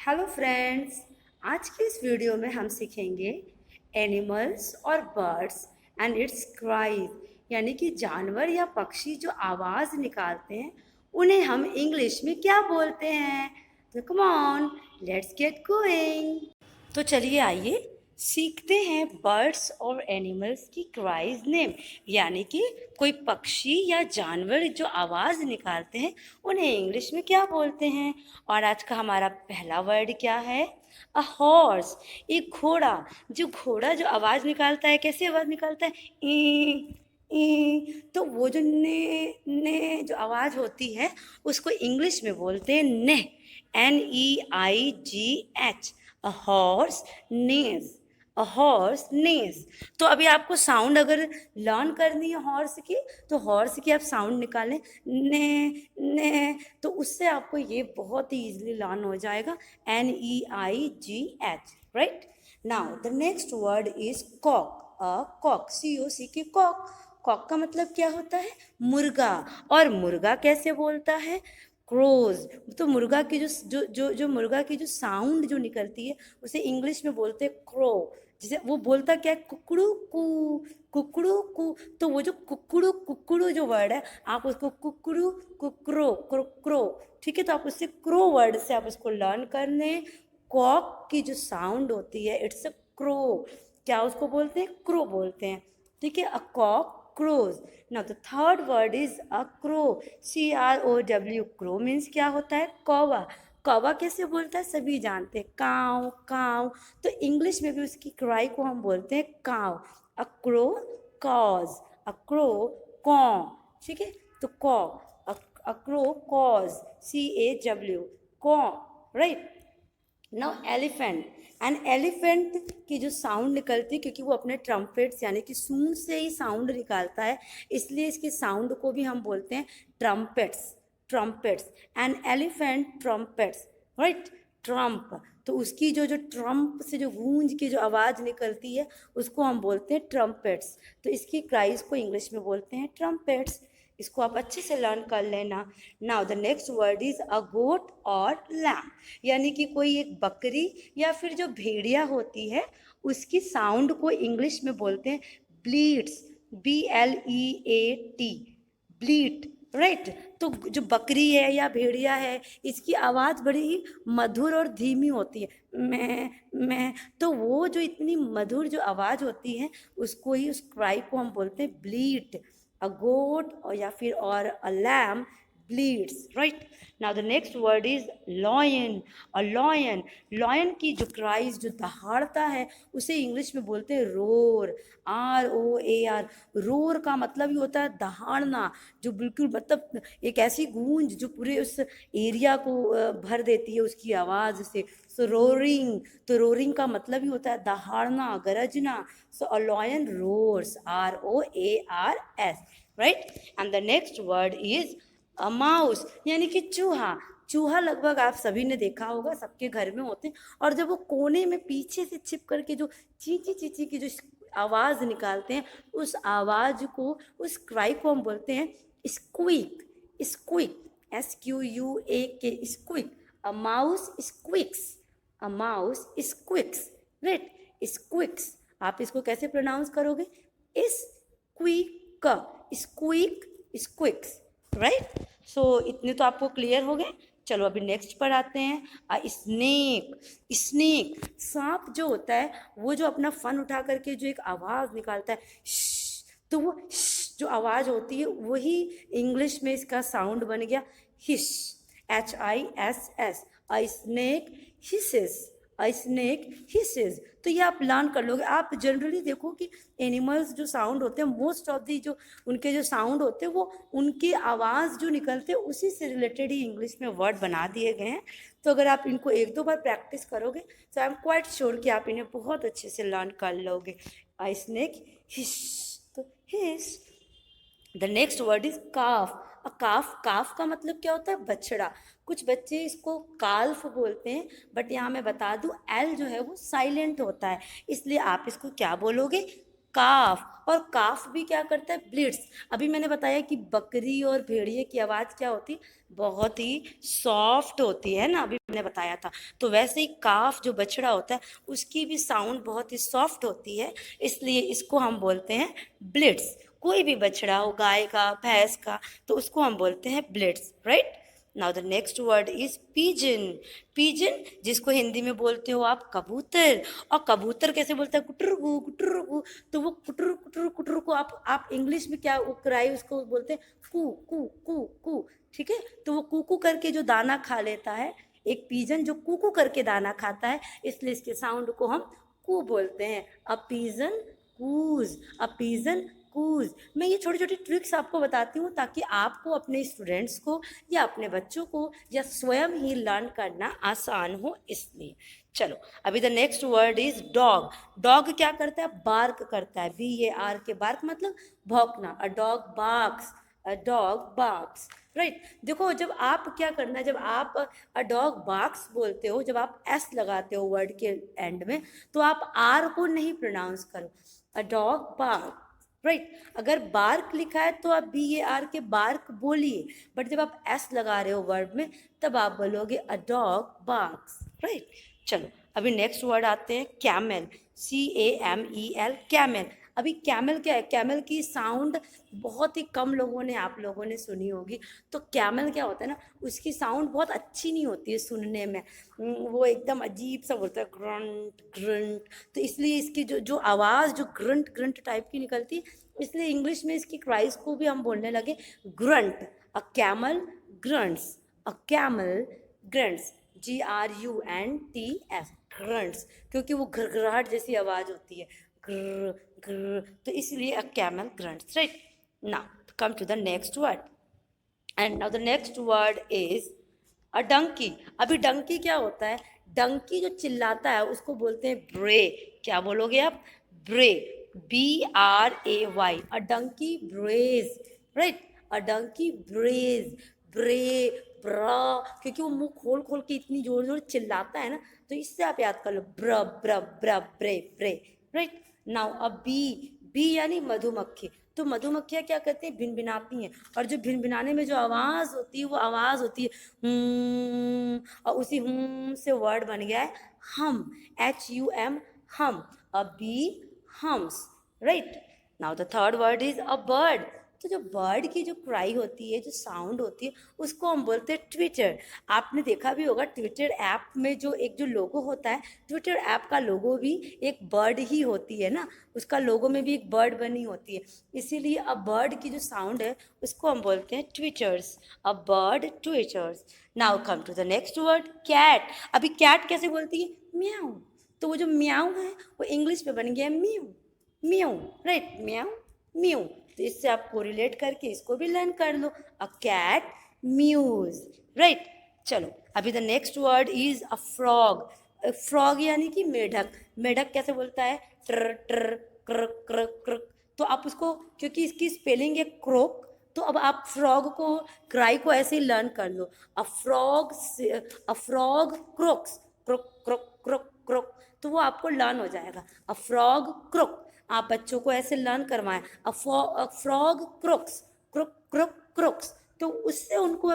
Hello friends, आज की इस वीडियो में हम सीखेंगे एनिमल्स और बर्ड्स एंड इट्स क्राइज, यानी कि जानवर या पक्षी जो आवाज़ निकालते हैं उन्हें हम इंग्लिश में क्या बोलते हैं। तो come on, let's get going. तो चलिए आइए सीखते हैं बर्ड्स और एनिमल्स की क्राइज नेम, यानी कि कोई पक्षी या जानवर जो आवाज़ निकालते हैं उन्हें इंग्लिश में क्या बोलते हैं। और आज का हमारा पहला वर्ड क्या है? अ हॉर्स, एक घोड़ा। जो आवाज़ निकालता है, कैसे आवाज़ निकालता है? तो वो जो ने जो आवाज़ होती है उसको इंग्लिश में बोलते हैं नेह, NEIGH। A horse Naz, a horse Naz. तो अभी आपको साउंड अगर लर्न करनी है हॉर्स की, तो हॉर्स की आप साउंड निकालें, ने ने, तो उससे आपको ये बहुत ही इजीली लर्न हो जाएगा, NEIGH, right. Now the next word is cock. A cock, COCK, cock. Cock का मतलब क्या होता है? मुर्गा। और मुर्गा कैसे बोलता है? क्रोज। तो मुर्गा की जो मुर्गा की जो साउंड जो निकलती है उसे इंग्लिश में बोलते हैं क्रो। जैसे वो बोलता क्या है? कुकड़ू कू, कुकड़ू कू। तो वो जो कुकड़ू कुकड़ू जो वर्ड है, आप उसको कुकड़ू कुकरो क्रो, ठीक है। तो आप उससे क्रो वर्ड से आप उसको लर्न करने। कॉक की जो साउंड होती है, इट्स अ क्रो। क्या उसको बोलते हैं? क्रो बोलते हैं, ठीक है। A cock crows. Now the third word is a crow, CROW। Crow means क्या होता है? कौवा। कौवा कैसे बोलता है? सभी जानते हैं, काव काव। तो इंग्लिश में भी उसकी क्राई को हम बोलते हैं काव। A crow cause, a crow कॉ, ठीक है। तो कॉ, अ क्रो कॉज, CAW, कॉ, right. Now elephant. And elephant की जो साउंड निकलती है, क्योंकि वो अपने ट्रम्पेट्स यानी कि सूंड से ही साउंड निकालता है, इसलिए इसके साउंड को भी हम बोलते हैं trumpets, trumpets. And elephant trumpets, right. Trump, तो उसकी जो जो ट्रम्प से जो गूंज की जो आवाज़ निकलती है उसको हम बोलते हैं ट्रम्पेट्स। तो इसकी क्राइज को इंग्लिश में बोलते हैं ट्रम्पेट्स। इसको आप अच्छे से लर्न कर लेना। Now the next word is a goat और लैम, यानी कि कोई एक बकरी या फिर जो भेड़िया होती है उसकी साउंड को इंग्लिश में बोलते हैं ब्लीट्स, BLEAT, ब्लीट, राइट। तो जो बकरी है या भेड़िया है, इसकी आवाज़ बड़ी ही मधुर और धीमी होती है, मैं। तो वो जो इतनी मधुर जो आवाज़ होती है उसको ही, उस क्राई को हम बोलते हैं ब्लीट। अ गोट और या फिर और अ lamb bleeds, right. Now the next word is lion, a lion। lion की जो क्राइज जो दहाड़ता है उसे इंग्लिश में बोलते हैं रोर, ROAR। रोर का मतलब ही होता है दहाड़ना, जो बिल्कुल मतलब एक ऐसी गूंज जो पूरे उस एरिया को भर देती है उसकी आवाज़ से। सो रोरिंग, तो रोरिंग का मतलब ही होता है दहाड़ना, गरजना। सो अ lion roars, ROARS, right. And the next word is a mouse, यानी कि चूहा। चूहा लगभग आप सभी ने देखा होगा, सबके घर में होते हैं। और जब वो कोने में पीछे से छिप करके जो चींची चींची की जो आवाज़ निकालते हैं, उस आवाज़ को, उस क्राई को हम बोलते हैं squeak, squeak, SQUAK, squeak. A mouse squeaks, a mouse squeaks, right, squeaks. आप इसको कैसे प्रोनाउंस करोगे? Squeak, squeak, squeaks, right. So इतने तो आपको क्लियर हो गए। चलो अभी नेक्स्ट पर आते हैं। स्नेक, स्नेक, सांप जो होता है वो जो अपना फन उठा करके जो एक आवाज़ निकालता है, तो वो जो आवाज़ होती है वही इंग्लिश में इसका साउंड बन गया हिश, HISS। अ स्नेक हिसेस, अ स्नेक हिसेस। तो ये आप लर्न कर लोगे। आप जनरली देखो कि एनिमल्स जो साउंड होते हैं, मोस्ट ऑफ दी जो उनके जो साउंड होते हैं वो उनकी आवाज़ जो निकलते हैं उसी से रिलेटेड ही इंग्लिश में वर्ड बना दिए गए हैं। तो अगर आप इनको एक दो बार प्रैक्टिस करोगे तो आई एम क्वाइट श्योर कि आप इन्हें बहुत अच्छे से लर्न कर लोगे। अ स्नेक हिस, तो हिस। द नेक्स्ट वर्ड इज काफ। अ काफ, काफ का मतलब क्या होता है? बछड़ा। कुछ बच्चे इसको काल्फ बोलते हैं, बट यहाँ मैं बता दूं एल जो है वो साइलेंट होता है, इसलिए आप इसको क्या बोलोगे? काफ, और काफ भी क्या करता है, ब्लिट्स। अभी मैंने बताया कि बकरी और भेड़िए की आवाज़ क्या होती, बहुत ही सॉफ्ट होती है ना, अभी मैंने बताया था। तो वैसे ही काफ जो बछड़ा होता है उसकी भी साउंड बहुत ही सॉफ्ट होती है, इसलिए इसको हम बोलते हैं ब्लिट्स। कोई भी बछड़ा हो, गाय का, भैंस का, तो उसको हम बोलते हैं blitz, right. Now the next word is pigeon. Pigeon जिसको हिंदी में बोलते हो आप कबूतर, और कबूतर कैसे बोलता है, कुटुरगु कुटुरगु। तो वो कुटुर कुटुर कुटुर को आप इंग्लिश में क्या क्राई उसको बोलते हैं, कू कू कू कू, ठीक है। तो वो कू कू करके जो दाना खा लेता है, एक पीजन जो कू कू करके दाना खाता है, इसलिए इसके साउंड को हम कू बोलते हैं। अ पीजन कूज, अ पीजन कूज। मैं ये छोटी छोटी ट्रिक्स आपको बताती हूँ ताकि आपको अपने स्टूडेंट्स को या अपने बच्चों को या स्वयं ही लर्न करना आसान हो, इसलिए। चलो, अभी the next word is dog. Dog क्या करता है, बार्क करता है, BAR के, बार्क मतलब भौंकना। A dog barks, a dog barks, right. देखो, जब आप क्या करना है, जब आप अ डॉग बार्क्स बोलते हो, जब आप एस लगाते हो वर्ड के एंड में, तो आप आर को नहीं प्रोनाउंस करो, अ डॉग बार्क, राइट। अगर बार्क लिखा है तो आप BAR के बार्क बोलिए, बट जब आप एस लगा रहे हो वर्ड में, तब आप बोलोगे अ डॉग बार्क्स, राइट। चलो, अभी नेक्स्ट वर्ड आते हैं कैमल, CAMEL, कैमल। अभी कैमल क्या है, कैमल की साउंड बहुत ही कम लोगों ने, आप लोगों ने सुनी होगी। तो कैमल क्या होता है ना, उसकी साउंड बहुत अच्छी नहीं होती है सुनने में, वो एकदम अजीब सा बोलता है, ग्रंट ग्रंट। तो इसलिए इसकी जो जो आवाज़ जो ग्रंट ग्रंट टाइप की निकलती है, इसलिए इंग्लिश में इसकी क्राइज को भी हम बोलने लगे ग्रंट। अ कैमल ग्रंट्स, अ कैमल ग्रंट्स, GRUNTS, ग्रंट्स, क्योंकि वो घरघराहट जैसी आवाज़ होती है, ग्र ग्र, तो इसलिए a camel grunts, right. Now come to the next word, and now the next word is a donkey. अभी डंकी क्या होता है, डंकी जो चिल्लाता है उसको बोलते हैं ब्रे। क्या बोलोगे आप, ब्रे, BRAY, अ डंकी ब्रेज, राइट। अ डंकी ब्रेज, ब्रे, ब्रा, क्योंकि वो मुंह खोल खोल के इतनी जोर जोर चिल्लाता है ना, तो इससे आप याद कर लो, ब्र ब्र ब्र ब्रे ब्रे, राइट। नाउ अ बी यानी मधुमक्खी। तो मधुमक्खियाँ क्या करती हैं, भिनभिनाती हैं, और जो भिनभिनाने में जो आवाज़ होती है, वो आवाज़ होती है और उसी से वर्ड बन गया है hum, HUM, hum. A bee hums, right. Now the third word is a bird. तो जो बर्ड की जो क्राई होती है, जो साउंड होती है, उसको हम बोलते हैं ट्विटर। आपने देखा भी होगा, ट्विटर ऐप में जो एक जो लोगो होता है, ट्विटर ऐप का लोगो भी एक बर्ड ही होती है ना, उसका लोगो में भी एक बर्ड बनी होती है, इसीलिए अ बर्ड की जो साउंड है उसको हम बोलते हैं twitters, a bird twitters. Now come to the next word, cat. अभी कैट कैसे बोलती है, म्याऊ। तो वो जो म्याऊ है वो इंग्लिश में बन गया म्यू, म्यू, राइट, म्याऊ म्यू। तो इससे आप कोरिलेट करके इसको भी लर्न कर लो, अ कैट म्यूज, राइट। चलो, अभी the next word is a frog. Frog यानी कि मेढक। मेढक कैसे बोलता है, ट्र ट्र क्र क्र क्र। तो आप उसको, क्योंकि इसकी स्पेलिंग है क्रोक, तो अब आप फ्रॉग को, क्राई को ऐसे ही लर्न कर लो, a frog, a frog croaks, croak croak croak croak. तो वो आपको लर्न हो जाएगा, अ फ्रॉग क्रोक। आप बच्चों को ऐसे लर्न करवाएं, अ फ्रॉग क्रोक्स, क्रोक क्रोक क्रोक्स। तो उससे उनको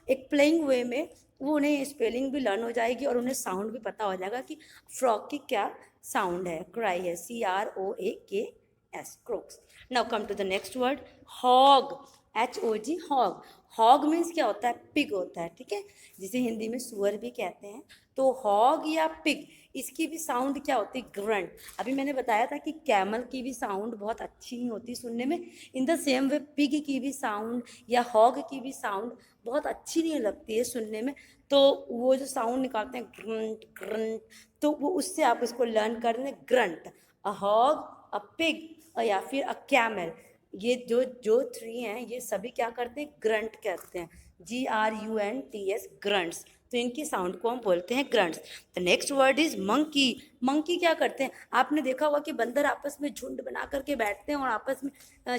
एक प्लेइंग वे में वो उन्हें स्पेलिंग भी लर्न हो जाएगी और उन्हें साउंड भी पता हो जाएगा कि फ्रॉग की क्या साउंड है, क्राई है, CROAKS, croaks. Now come to the next word, hog, HOG, hog. Hog means क्या होता है, पिग होता है, ठीक है, जिसे हिंदी में सुअर भी कहते हैं। तो हॉग या पिग, इसकी भी साउंड क्या होती है, ग्रंट। अभी मैंने बताया था कि कैमल की भी साउंड बहुत अच्छी नहीं होती सुनने में, in the same way pig की भी साउंड या हॉग की भी साउंड बहुत अच्छी नहीं लगती है सुनने में। तो वो जो साउंड निकालते हैं ग्रंट ग्रंट, तो वो उससे आप उसको लर्न कर लें, grunt, a hog, a pig, या फिर अ कैमल। ये जो जो थ्री हैं ये सभी क्या करते हैं, ग्रंट कहते हैं, GRUNTS, ग्रंट्स। तो इनकी साउंड को हम बोलते हैं grunts. The next word is monkey. Monkey क्या करते हैं, आपने देखा होगा कि बंदर आपस में झुंड बना करके बैठते हैं और आपस में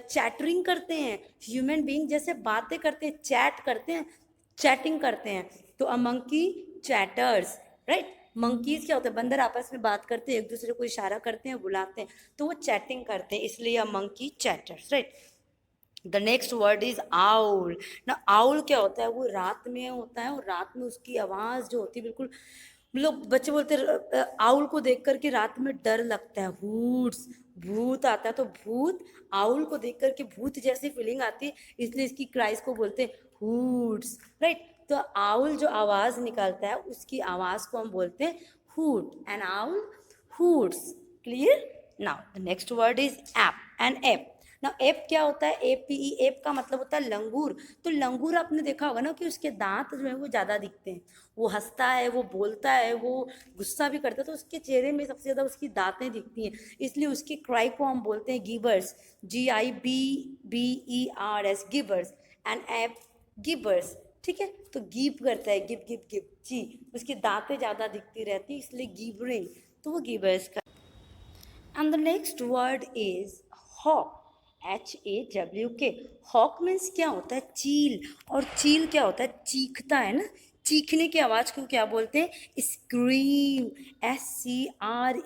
चैटरिंग करते हैं, ह्यूमन बीइंग जैसे बातें करते हैं, चैट करते हैं, चैटिंग करते हैं। तो a monkey chatters, right. Monkeys क्या होता है, बंदर आपस में बात करते हैं, एक दूसरे को इशारा करते हैं, बुलाते हैं, तो वो चैटिंग करते हैं, इसलिए monkey chatters, right. The next word is owl ना। आउल क्या होता है, वो रात में होता है और रात में उसकी आवाज़ जो होती है बिल्कुल, लोग बच्चे बोलते हैं आउल को देख करके रात में डर लगता है, हूट्स, भूत आता है, तो भूत, आउल को देख करके भूत जैसी फीलिंग आती है, इसलिए इसकी क्राइज को बोलते हैं हूट्स, राइट। तो आउल जो आवाज़ निकालता है उसकी आवाज़ को हम बोलते हैं hoot, an owl hoots, clear. Now the next word is ape, an ape ना। ऐप क्या होता है, APE, ऐप का मतलब होता है लंगूर। तो लंगूर आपने देखा होगा ना कि उसके दांत जो है वो ज़्यादा दिखते हैं, वो हंसता है, वो बोलता है, वो गुस्सा भी करता है, तो उसके चेहरे में सबसे ज़्यादा उसकी दांतें दिखती हैं, इसलिए उसकी क्राई को हम बोलते हैं गिबर्स, GIBBERS, गिबर्स। एंड ऐप गिबर्स, ठीक है, तो गीप करता है, गिप गिप गिप जी, उसकी दांतें ज़्यादा दिखती रहती है, इसलिए गिबरिंग, तो वो गिबर्स का। And the next word is hawk, HAWK। Hawk means क्या होता है, चील, और चील क्या होता है, चीखता है ना, चीखने की आवाज़ को क्या बोलते हैं, स्क्रीम, SCREAM,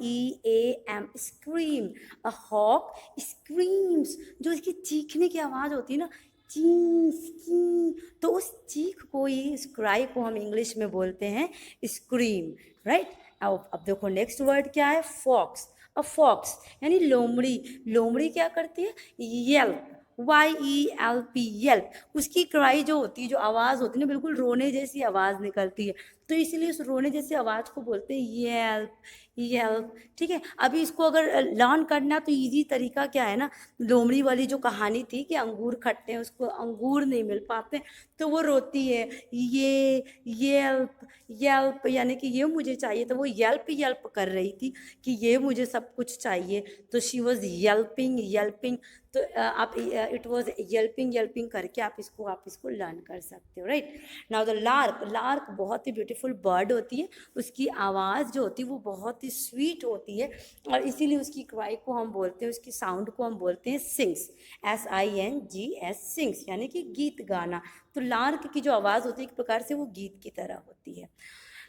स्क्रीम। अ हॉक स्क्रीम्स, जो इसकी चीखने की आवाज़ होती है ना, ची ची, तो उस चीख को ही, इस क्राई को हम इंग्लिश में बोलते हैं स्क्रीम, राइट। अब देखो नेक्स्ट वर्ड क्या है, फॉक्स। अ फॉक्स यानी लोमड़ी। लोमड़ी क्या करती है, येल्प, YELP, येल्प। उसकी क्राई जो होती है, जो आवाज़ होती है ना, बिल्कुल रोने जैसी आवाज़ निकलती है, तो इसीलिए उस रोने जैसी आवाज़ को बोलते हैं येल्प, येल्प, ठीक है। अभी इसको अगर लर्न करना तो इजी तरीका क्या है ना, लोमड़ी वाली जो कहानी थी कि अंगूर खट्टे हैं, उसको अंगूर नहीं मिल पाते, तो वो रोती है, ये येल्प, येल्प, यानी कि ये मुझे चाहिए, तो वो येल्प येल्प कर रही थी कि ये मुझे सब कुछ चाहिए, तो शी वॉज येल्पिंग येल्पिंग, तो आप इट वॉज येल्पिंग येल्पिंग करके आप इसको लर्न कर सकते हो, right. Now the lark. Lark बहुत ही ब्यूटीफुल बर्ड होती है, उसकी आवाज़ जो होती है वो बहुत ही स्वीट होती है, और इसीलिए उसकी क्राई को हम बोलते हैं, उसकी साउंड को हम बोलते हैं सिंग्स, SINGS, सिंग्स, यानी कि गीत गाना। तो लार्क की जो आवाज़ होती है एक प्रकार से वो गीत की तरह होती है।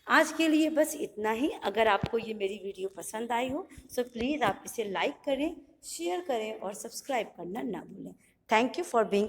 आज के लिए बस इतना ही। अगर आपको ये मेरी वीडियो पसंद आई हो तो प्लीज़ आप इसे लाइक करें, शेयर करें और सब्सक्राइब करना ना भूलें। Thank you for being